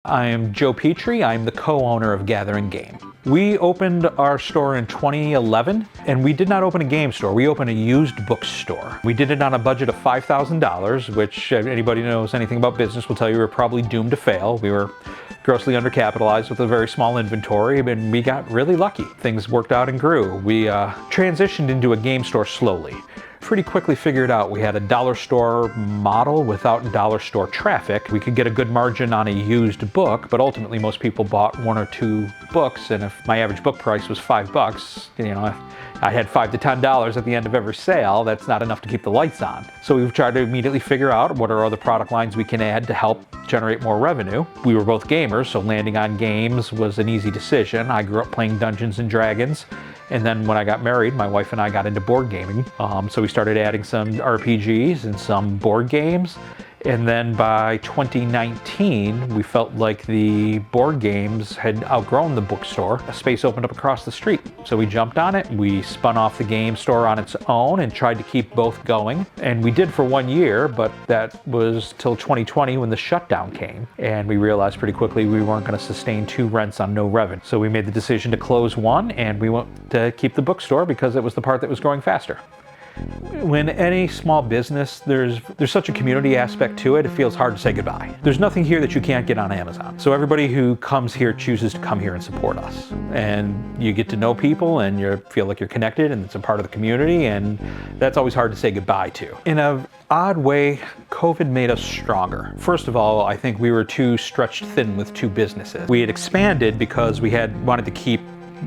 I am Joe Petri. I'm the co-owner of Gathering Game. We opened our store in 2011, and we did not open a game store. We opened a used bookstore. We did it on a budget of $5,000, which anybody who knows anything about business will tell you we're probably doomed to fail. We were grossly undercapitalized with a very small inventory, and we got really lucky. Things worked out and grew. We transitioned into a game store slowly. Pretty quickly figured out we had a dollar store model without dollar store traffic. We could get a good margin on a used book, but ultimately most people bought one or two books, and if my average book price was $5, if I had $5 to $10 at the end of every sale, that's not enough to keep the lights on. So we've tried to immediately figure out what are other product lines we can add to help generate more revenue. We were both gamers, so landing on games was an easy decision. I grew up playing Dungeons and Dragons. And then when I got married, my wife and I got into board gaming. So we started adding some RPGs and some board games. And then by 2019, we felt like the board games had outgrown the bookstore. A space opened up across the street. So we jumped on it. We spun off the game store on its own and tried to keep both going. And we did for 1 year, but that was till 2020 when the shutdown came. And we realized pretty quickly we weren't going to sustain 2 rents on no revenue. So we made the decision to close one, and we went to keep the bookstore because it was the part that was growing faster. When any small business, there's such a community aspect to it, it feels hard to say goodbye. There's nothing here that you can't get on Amazon. So everybody who comes here chooses to come here and support us. And you get to know people, and you feel like you're connected, and it's a part of the community, and that's always hard to say goodbye to. In an odd way, COVID made us stronger. First of all, I think we were too stretched thin with 2 businesses. We had expanded because we wanted to keep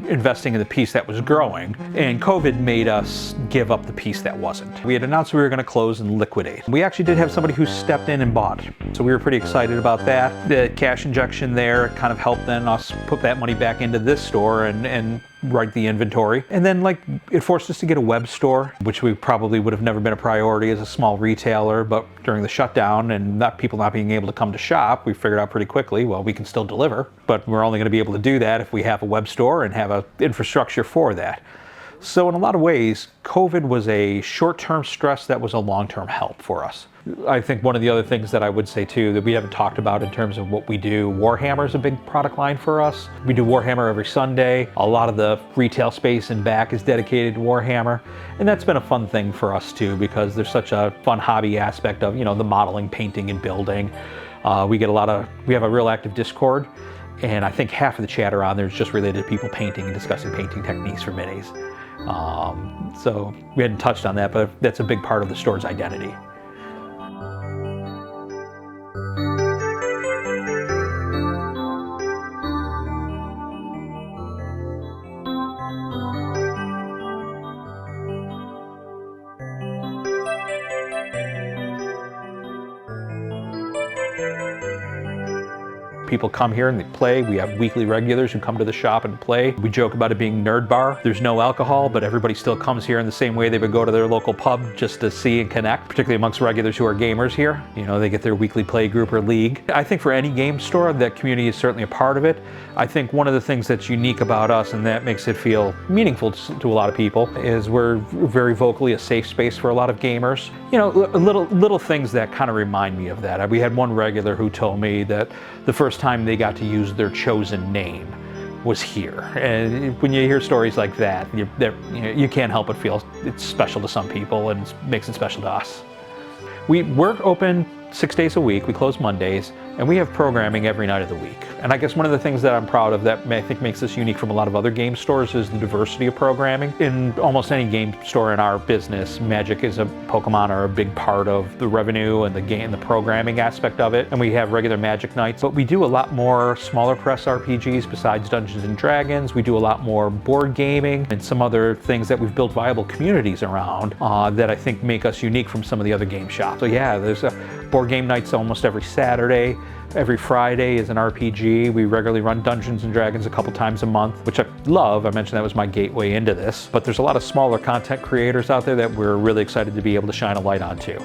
investing in the piece that was growing, and COVID made us give up the piece that wasn't. We had announced we were going to close and liquidate. We actually did have somebody who stepped in and bought, so we were pretty excited about that. The cash injection there kind of helped then us put that money back into this store and write the inventory. And then it forced us to get a web store, which we probably would have never been a priority as a small retailer, but during the shutdown and people not being able to come to shop, we figured out pretty quickly, well, we can still deliver, but we're only going to be able to do that if we have a web store and have an infrastructure for that. So in a lot of ways, COVID was a short-term stress that was a long-term help for us. I think one of the other things that I would say too that we haven't talked about in terms of what we do, Warhammer is a big product line for us. We do Warhammer every Sunday. A lot of the retail space in back is dedicated to Warhammer. And that's been a fun thing for us too, because there's such a fun hobby aspect of, the modeling, painting, and building. We have a real active Discord, and I think half of the chatter on there is just related to people painting and discussing painting techniques for minis. So we hadn't touched on that, but that's a big part of the store's identity. People come here and they play. We have weekly regulars who come to the shop and play. We joke about it being nerd bar. There's no alcohol, but everybody still comes here in the same way they would go to their local pub just to see and connect, particularly amongst regulars who are gamers here. They get their weekly play group or league. I think for any game store, that community is certainly a part of it. I think one of the things that's unique about us, and that makes it feel meaningful to a lot of people, is we're very vocally a safe space for a lot of gamers. Little things that kind of remind me of that. We had one regular who told me that the first time they got to use their chosen name was here. And when you hear stories like that, you can't help but feel it's special to some people, and it makes it special to us. We're open 6 days a week. We close Mondays, and we have programming every night of the week. And I guess one of the things that I'm proud of that I think makes us unique from a lot of other game stores is the diversity of programming. In almost any game store in our business, Magic is Pokemon are a big part of the revenue and the programming aspect of it. And we have regular Magic nights, but we do a lot more smaller press RPGs besides Dungeons and Dragons. We do a lot more board gaming and some other things that we've built viable communities around that I think make us unique from some of the other game shops. So yeah, there's board game nights almost every Saturday. Every Friday is an RPG. We regularly run Dungeons and Dragons a couple times a month, which I love. I mentioned that was my gateway into this. But there's a lot of smaller content creators out there that we're really excited to be able to shine a light on too.